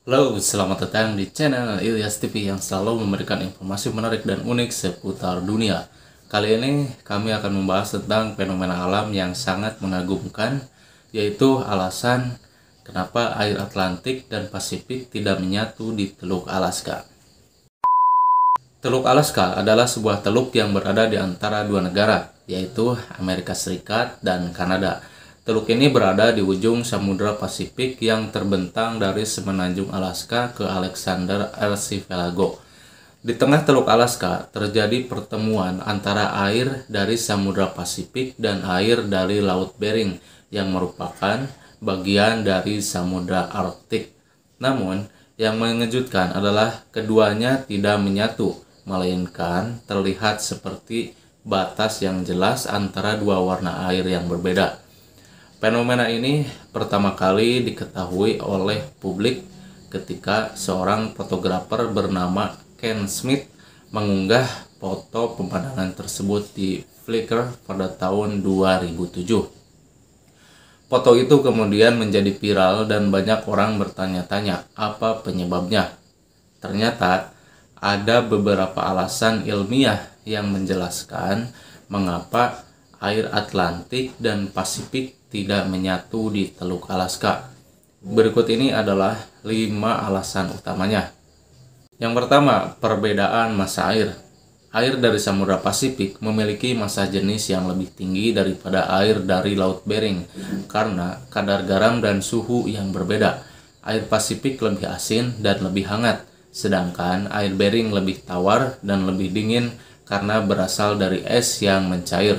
Halo, selamat datang di channel Ilyas TV yang selalu memberikan informasi menarik dan unik seputar dunia. Kali ini kami akan membahas tentang fenomena alam yang sangat mengagumkan, yaitu alasan kenapa air Atlantik dan Pasifik tidak menyatu di Teluk Alaska. Teluk Alaska adalah sebuah teluk yang berada di antara dua negara, yaitu Amerika Serikat dan Kanada. Teluk ini berada di ujung Samudra Pasifik yang terbentang dari semenanjung Alaska ke Alexander Archipelago. Di tengah Teluk Alaska terjadi pertemuan antara air dari Samudra Pasifik dan air dari Laut Bering yang merupakan bagian dari Samudra Arktik. Namun, yang mengejutkan adalah keduanya tidak menyatu, melainkan terlihat seperti batas yang jelas antara dua warna air yang berbeda. Fenomena ini pertama kali diketahui oleh publik ketika seorang fotografer bernama Ken Smith mengunggah foto pemandangan tersebut di Flickr pada tahun 2007. Foto itu kemudian menjadi viral dan banyak orang bertanya-tanya apa penyebabnya. Ternyata ada beberapa alasan ilmiah yang menjelaskan mengapa air Atlantik dan Pasifik tidak menyatu di Teluk Alaska. Berikut ini adalah 5 alasan utamanya. Yang pertama, perbedaan massa air. Air dari Samudra Pasifik memiliki massa jenis yang lebih tinggi daripada air dari Laut Bering karena kadar garam dan suhu yang berbeda. Air Pasifik lebih asin dan lebih hangat, sedangkan air Bering lebih tawar dan lebih dingin karena berasal dari es yang mencair.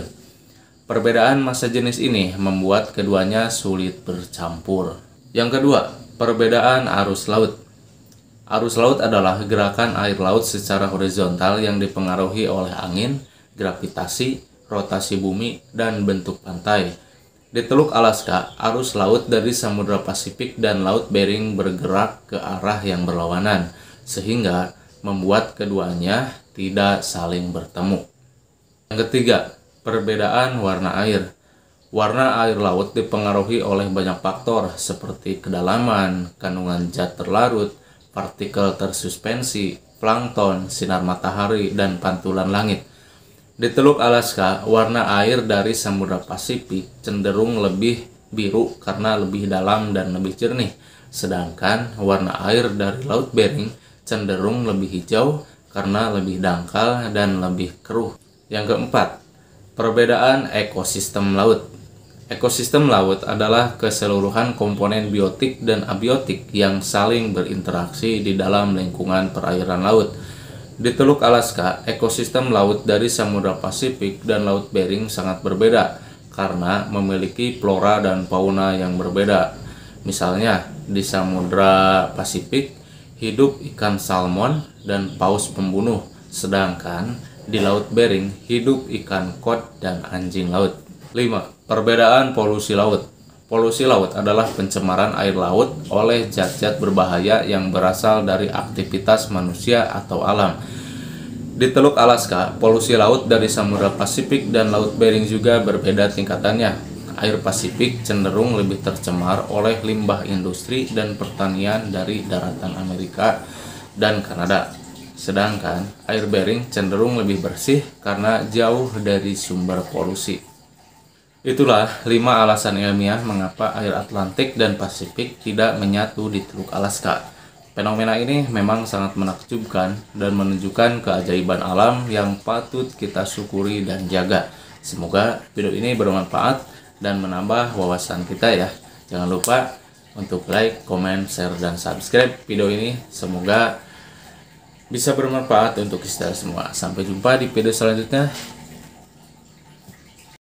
Perbedaan massa jenis ini membuat keduanya sulit bercampur. Yang kedua, perbedaan arus laut. Arus laut adalah gerakan air laut secara horizontal yang dipengaruhi oleh angin, gravitasi, rotasi bumi, dan bentuk pantai. Di Teluk Alaska, arus laut dari Samudra Pasifik dan Laut Bering bergerak ke arah yang berlawanan, sehingga membuat keduanya tidak saling bertemu. Yang ketiga, perbedaan warna air. Warna air laut dipengaruhi oleh banyak faktor seperti kedalaman, kandungan zat terlarut, partikel tersuspensi, plankton, sinar matahari, dan pantulan langit. Di Teluk Alaska, warna air dari Samudra Pasifik cenderung lebih biru karena lebih dalam dan lebih jernih, sedangkan warna air dari Laut Bering cenderung lebih hijau karena lebih dangkal dan lebih keruh. Yang keempat, perbedaan ekosistem laut. Ekosistem laut adalah keseluruhan komponen biotik dan abiotik yang saling berinteraksi di dalam lingkungan perairan laut. Di Teluk Alaska, ekosistem laut dari Samudra Pasifik dan Laut Bering sangat berbeda karena memiliki flora dan fauna yang berbeda. Misalnya, di Samudra Pasifik hidup ikan salmon dan paus pembunuh, sedangkan di Laut Bering hidup ikan kod dan anjing laut. 5. Perbedaan polusi laut. Polusi laut adalah pencemaran air laut oleh zat-zat berbahaya yang berasal dari aktivitas manusia atau alam. Di Teluk Alaska, polusi laut dari Samudra Pasifik dan Laut Bering juga berbeda tingkatannya. Air Pasifik cenderung lebih tercemar oleh limbah industri dan pertanian dari daratan Amerika dan Kanada. Sedangkan air Bering cenderung lebih bersih karena jauh dari sumber polusi. Itulah 5 alasan ilmiah mengapa air Atlantik dan Pasifik tidak menyatu di Teluk Alaska. Fenomena ini memang sangat menakjubkan dan menunjukkan keajaiban alam yang patut kita syukuri dan jaga. Semoga video ini bermanfaat dan menambah wawasan kita ya. Jangan lupa untuk like, comment, share, dan subscribe video ini. Semoga bisa bermanfaat untuk kita semua. Sampai jumpa di video selanjutnya.